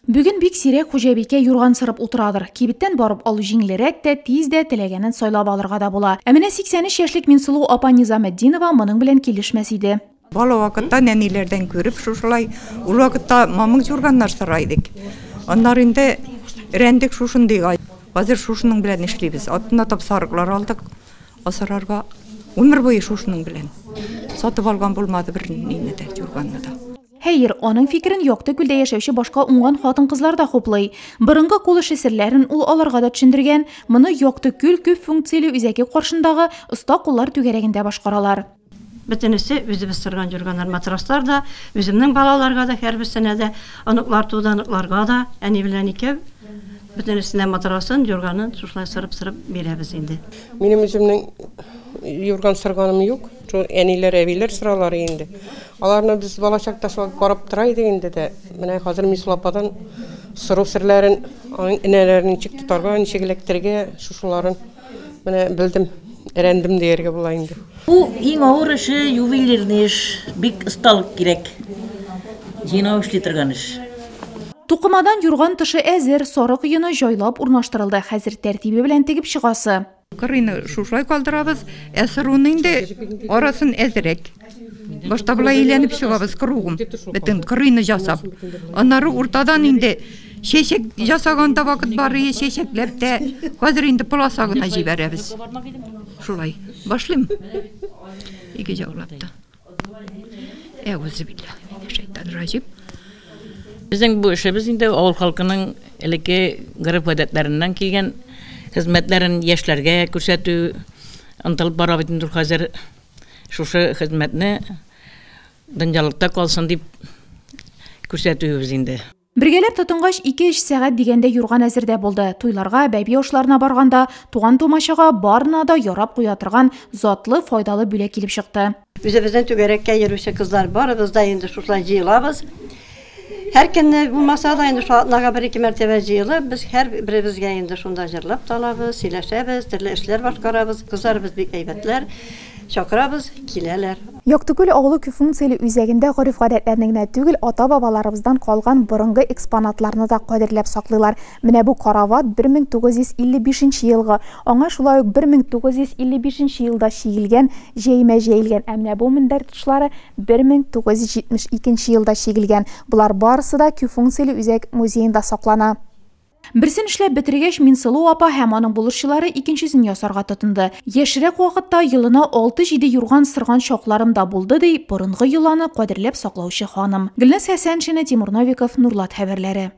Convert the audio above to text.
Бүгін бик сирек хужабикә юрган сырып утырадыр. Кибеттен барып алу җиңелрәк тә, тиз дә теләгәнен сайлап алырга да була. Менә 83 яшьлек Минсылу апа Низаметдинова моның белән килешмәс иде. Бала вакытта нәниләрдән күреп шушылай, ул вакытта мамык юрганнар сырайдык. Аннар инде рәндек шушындыйга. Хәзер шушының белән эшлибез. Атына тапсарыклар алдык. Асарарга өмір буе шушының белән. Сатып алган булмады бер нине дә юрганны да. Хәйер, аның фикерен якты күлдә яшәүче башка уңган хатын-кызлар да хуплый. Борынгы кулыш әсәрләрен ул аларга да төшендергән, моны якты күл күп функцияле үзәге каршындагы оста куллар түгәрәгендә башкаралар. Бөтенесе үзебез сырган жүргәннәр матраслар да, үземнең балаларга да һәрберсенә дә, аныклар туданыкларга да, әни белән икәү бөтенесенә матрасын, юрганын шулай сырып бирәбез инде. Минем үземнең юрган сырганым юк. Әниләр, әбиләр сыралары инде. Аларны без балачакта шулай карап тора идек инде дә. Менә хәзер Минсылу ападан сыру серләрен, инәләрен ничек тотарга, ничек эләктергә, шушыларын менә белдем, өйрәндем дияргә була инде. Бу иң авыр эше ювелирный эш, бик осталык кирәк. Җыйнау эшли торган эш. Тукымадан юрган тышы әзер, сарык йыны җайлап урнаштырылды. Хәзер тәртибе белән тегеп чыгасы. Кырыйны шушылай калдырабыз, әсыруны инде арасын әзерәк. Башта була әйләнеп чыгабыз кругым, бөтен кырыйны жасап. Аннары уртадан инде шешек жасаганда вакыт бары, шешекләп тә, хәзер инде полоса гына җибәрәбез. Шулай башлыйм. Ике җаулап та. Әгъүзу биллаһи минәш шәйтанир раҗим. Безнең бу эшебез инде авыл халкының элекке гырыф-гадәтләреннән килгән хезмәтләрен яшьләргә күрсәтү, ынтылып бара бит инде хәзер шушы хезмәтне дөньялыкта калсын дип күрсәтүбез инде. Бергәләп тотынгач 2-3 сәгать дигәндә юрган әзердә булды. Туйларга, бәйби ашларына барганда, туган тумачага барына да ярап куя торган затлы, файдалы бүләк килеп чыкты. Үзебездән түгәрәккә йөрүче кызлар барыбыз да инде шулай җыелабыз. Һәр көнне булмаса да инде шуатнага 1-2 мәртәбә җыелып, без һәр беребезгә инде шунда җырлап талабыз, сөйләшәбез, төрле эшләр башкарабыз. Кызларыбыз бик әйбәтләр, чакырабыз, киләләр. Яктыкүл авылы функцияле үзәгендә гореф-гадәтләрне генә түгел, ата-бабаларыбыздан калган борынгы экспонатларны да кадерләп саклыйлар. Менә бу карават 1955 елгы, аңа шулай ук 1955 елда чигелгән, җәймә җәелгән, менә бу мендәр тышлары 1972 елда чигелгән. Булар барысы да функцияле үзәк музеенда саклана. Берсен эшләп бетергәч, Минсылу апа һәм аның булышчылары икенчесен ясарга тотынды. Яшьрәк вакытта елына 6-7 юрган сырган чакларым да булды ди, борынгы йоланы кадерләп саклаучы ханым. Гөлназ Хәсәншина, Тимур Новиков, Нурлат хәбәрләре.